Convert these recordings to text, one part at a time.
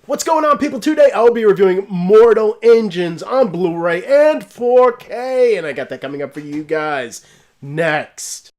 What's going on, people? Today I'll be reviewing Mortal Engines on Blu-ray and 4K, and I got that coming up for you guys next.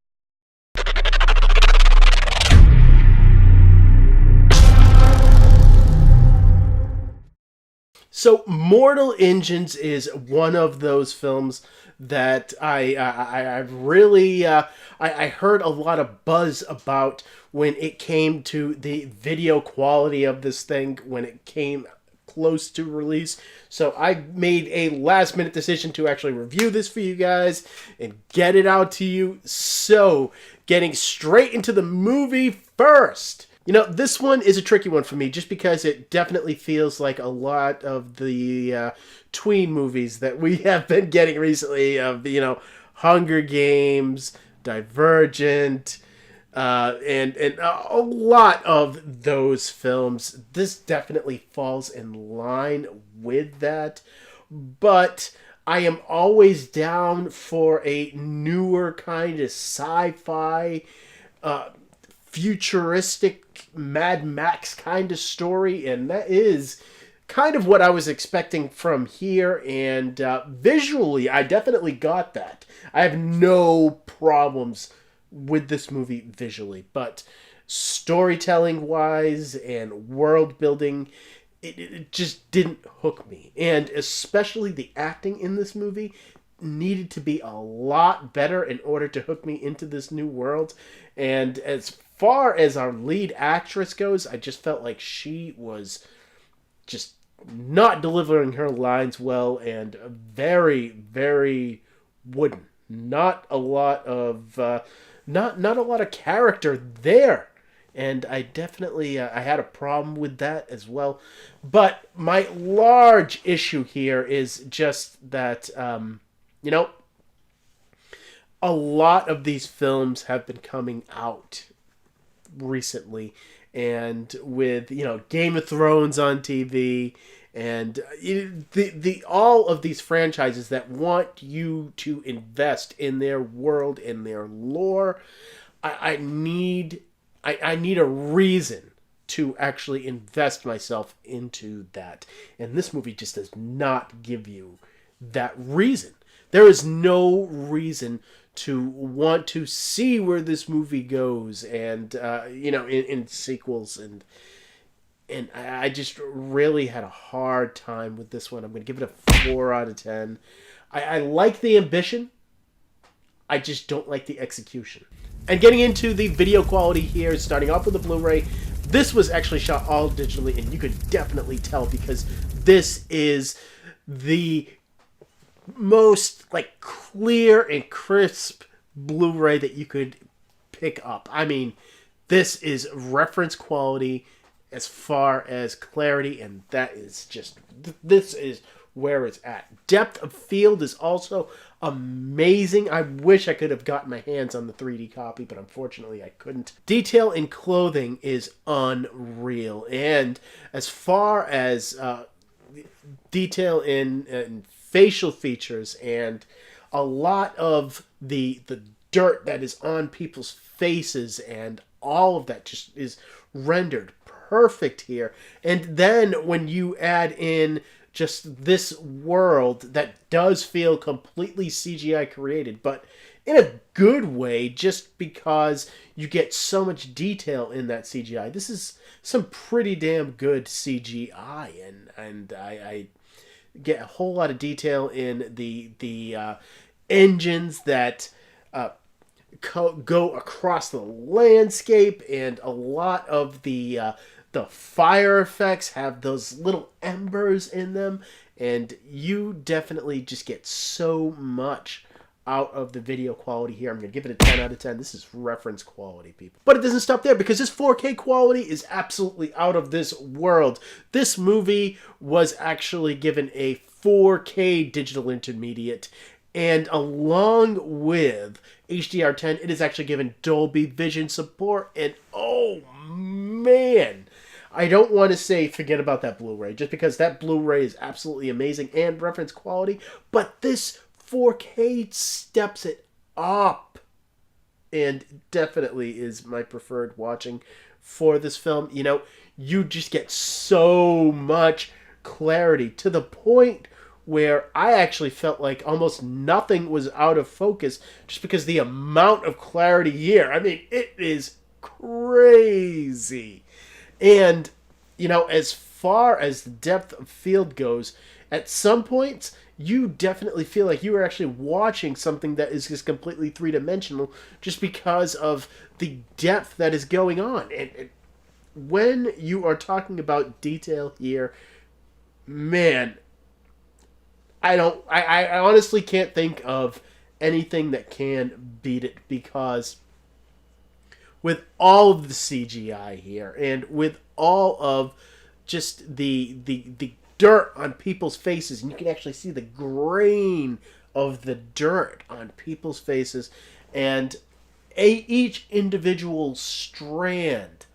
So, Mortal Engines is one of those films that I really I heard a lot of buzz about when it came to the video quality of this thing when it came close to release. So I made a last minute decision to actually review this for you guys and get it out to you. So, getting straight into the movie first. You know, this one is a tricky one for me just because it definitely feels like a lot of the tween movies that we have been getting recently of, Hunger Games, Divergent, and a lot of those films. This definitely falls in line with that, but I am always down for a newer kind of sci-fi, futuristic Mad Max kind of story, and that is kind of what I was expecting from here, and visually I definitely got that. I have no problems with this movie visually, but storytelling wise and world building, it just didn't hook me, and especially the acting in this movie needed to be a lot better in order to hook me into this new world. And as far as our lead actress goes, I just felt like she was just not delivering her lines well and very, very wooden. Not a lot of not a lot of character there. And I definitely I had a problem with that as well. But my large issue here is just that a lot of these films have been coming out recently, and with Game of Thrones on TV, and the all of these franchises that want you to invest in their world, in their lore. I need a reason to actually invest myself into that, and this movie just does not give you that reason. There is no reason to want to see where this movie goes, and in sequels, and I just really had a hard time with this one. I'm going to give it a 4 out of 10. I like the ambition. I just don't like the execution. And getting into the video quality here, starting off with the Blu-ray, this was actually shot all digitally, and you could definitely tell because this is the most clear and crisp Blu-ray that you could pick up. I mean, this is reference quality as far as clarity, and that is just, this is where it's at. Depth of field is also amazing. I wish I could have gotten my hands on the 3D copy, but unfortunately I couldn't. Detail in clothing is unreal, and as far as detail in facial features and a lot of the dirt that is on people's faces, and all of that just is rendered perfect here. And then when you add in just this world that does feel completely CGI created, but in a good way, just because you get so much detail in that CGI. This is some pretty damn good CGI, and I get a whole lot of detail in the engines that go across the landscape, and a lot of the fire effects have those little embers in them, and you definitely just get so much out of the video quality here. I'm going to give it a 10 out of 10. This is reference quality, people. But it doesn't stop there, because this 4K quality is absolutely out of this world. This movie was actually given a 4K digital intermediate, and along with HDR10, it is actually given Dolby Vision support, and oh man, I don't want to say forget about that Blu-ray, just because that Blu-ray is absolutely amazing and reference quality, but this 4K steps it up, and definitely is my preferred watching for this film. you just get so much clarity to the point where I actually felt like almost nothing was out of focus just because the amount of clarity here. I mean, it is crazy. And, you know, as far as the depth of field goes, at some points, you definitely feel like you are actually watching something that is just completely three-dimensional just because of the depth that is going on. And when you are talking about detail here, man, I honestly can't think of anything that can beat it, because with all of the CGI here and with all of just the dirt on people's faces, and you can actually see the grain of the dirt on people's faces, and each individual strand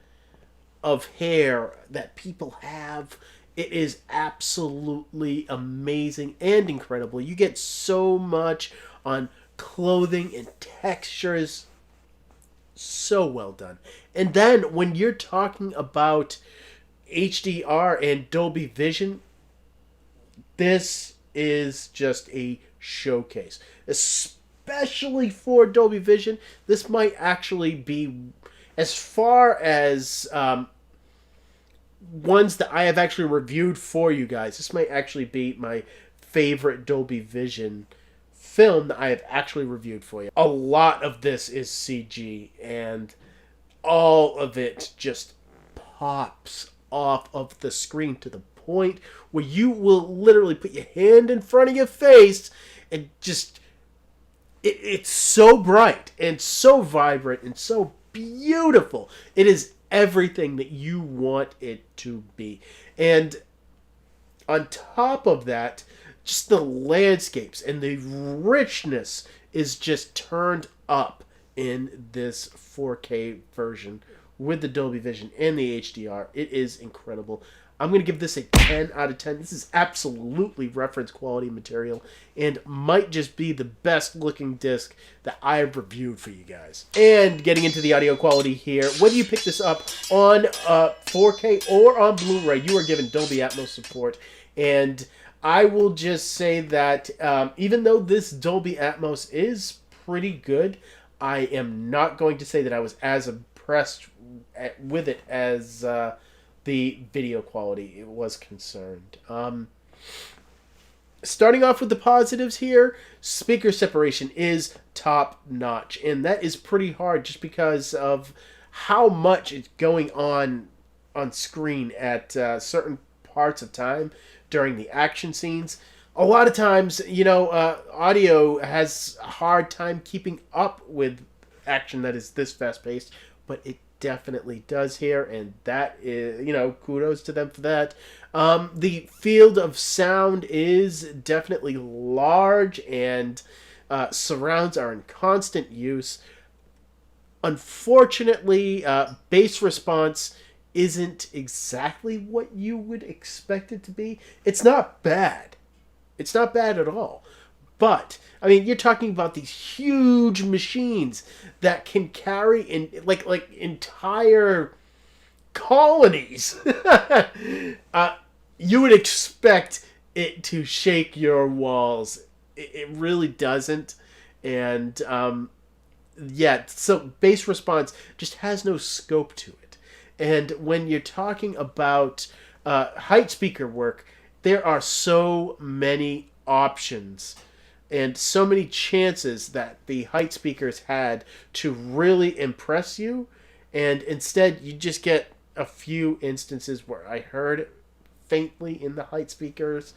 of hair that people have, it is absolutely amazing and incredible. You get so much on clothing and textures. So well done. And then when you're talking about HDR and Dolby Vision, this is just a showcase. Especially for Dolby Vision, this might actually be, as far as ones that I have actually reviewed for you guys, this might actually be my favorite Dolby Vision film that I have actually reviewed for you. A lot of this is CG, and all of it just pops off of the screen to the point where you will literally put your hand in front of your face and just... It's so bright and so vibrant and so beautiful. It is everything that you want it to be. And on top of that, just the landscapes and the richness is just turned up in this 4K version with the Dolby Vision and the HDR. It is incredible. I'm going to give this a 10 out of 10. This is absolutely reference quality material and might just be the best looking disc that I have reviewed for you guys. And getting into the audio quality here, whether you pick this up on 4K or on Blu-ray, you are given Dolby Atmos support. And I will just say that even though this Dolby Atmos is pretty good, I am not going to say that I was as impressed with it as... the video quality was concerned. Starting off with the positives here, speaker separation is top notch, and that is pretty hard just because of how much is going on screen at certain parts of time during the action scenes. A lot of times, you know, audio has a hard time keeping up with action that is this fast paced, but it definitely does here, and that is, you know, kudos to them for that. The field of sound is definitely large, and surrounds are in constant use. Unfortunately, bass response isn't exactly what you would expect it to be. It's not bad. It's not bad at all. But, I mean, you're talking about these huge machines that can carry in like entire colonies. You would expect it to shake your walls. It really doesn't. And, yeah, so bass response just has no scope to it. And when you're talking about height speaker work, there are so many options and so many chances that the height speakers had to really impress you, and instead you just get a few instances where I heard faintly in the height speakers.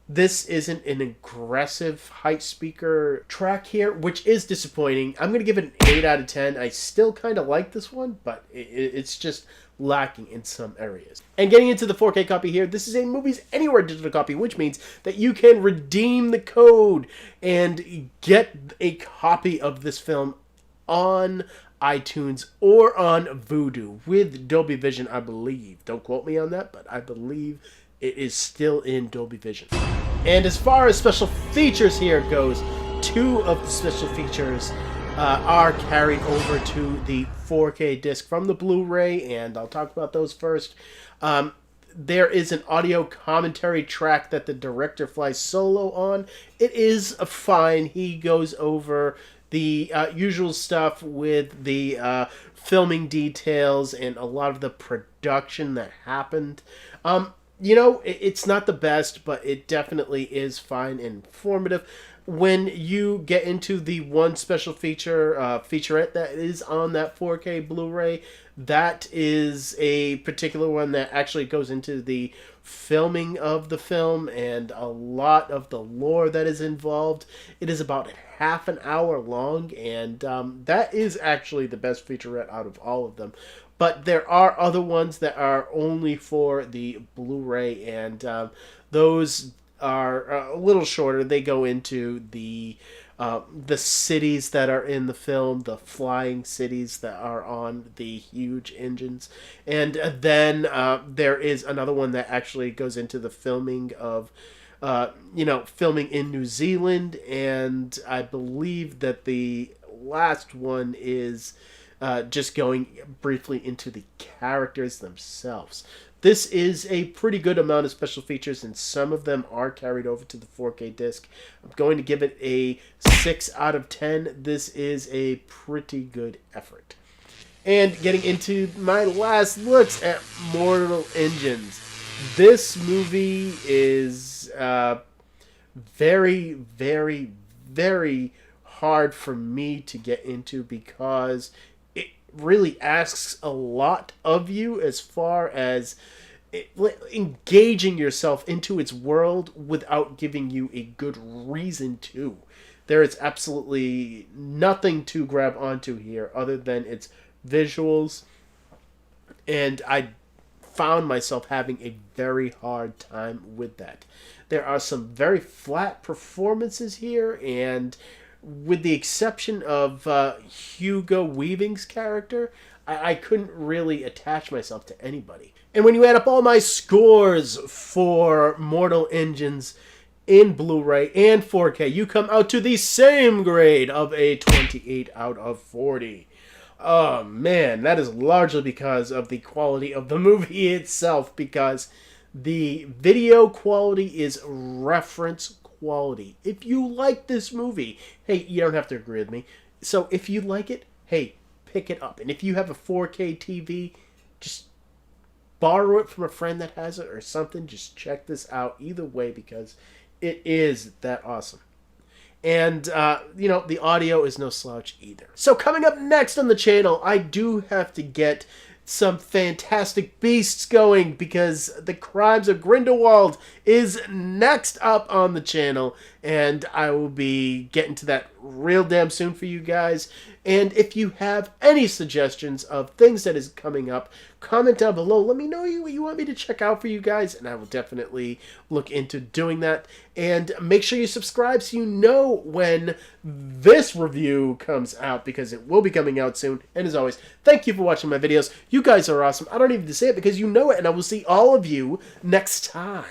This isn't an aggressive height speaker track here, which is disappointing. I'm going to give it an 8 out of 10. I still kind of like this one, but it's just lacking in some areas. And getting into the 4K copy here, this is a Movies Anywhere digital copy, which means that you can redeem the code and get a copy of this film on iTunes or on Vudu with Dolby Vision, I believe. Don't quote me on that, but I believe it is still in Dolby Vision. And as far as special features here goes, 2 of the special features are carried over to the 4K disc from the Blu-ray, and I'll talk about those first. There is an audio commentary track that the director flies solo on. It is fine. He goes over the usual stuff with the filming details and a lot of the production that happened. It's not the best, but it definitely is fine and informative. When you get into the one special featurette that is on that 4K Blu-ray, that is a particular one that actually goes into the filming of the film and a lot of the lore that is involved. It is about half an hour long, and that is actually the best featurette out of all of them. But there are other ones that are only for the Blu-ray, and those are a little shorter. They go into the cities that are in the film, the flying cities that are on the huge engines. And then there is another one that actually goes into the filming of, filming in New Zealand. And I believe that the last one is just going briefly into the characters themselves. This is a pretty good amount of special features, and some of them are carried over to the 4K disc. I'm going to give it a 6 out of 10. This is a pretty good effort. And getting into my last looks at Mortal Engines. This movie is very, very, very hard for me to get into because it really asks a lot of you as far as engaging yourself into its world without giving you a good reason to. There is absolutely nothing to grab onto here other than its visuals, and I found myself having a very hard time with that. There are some very flat performances here, and with the exception of Hugo Weaving's character, I couldn't really attach myself to anybody. And when you add up all my scores for Mortal Engines in Blu-ray and 4K, you come out to the same grade of a 28 out of 40. Oh man, that is largely because of the quality of the movie itself, because the video quality is reference quality. If you like this movie, hey, you don't have to agree with me. So if you like it, hey, pick it up. And if you have a 4K TV, just borrow it from a friend that has it or something. Just check this out either way because it is that awesome. And, the audio is no slouch either. So coming up next on the channel, I do have to get some Fantastic Beasts going because The Crimes of Grindelwald is next up on the channel, and I will be getting to that real damn soon for you guys. And if you have any suggestions of things that is coming up, comment down below. Let me know what you want me to check out for you guys, and I will definitely look into doing that. And make sure you subscribe so you know when this review comes out, because it will be coming out soon. And as always, thank you for watching my videos. You guys are awesome. I don't even need to say it because you know it, and I will see all of you next time.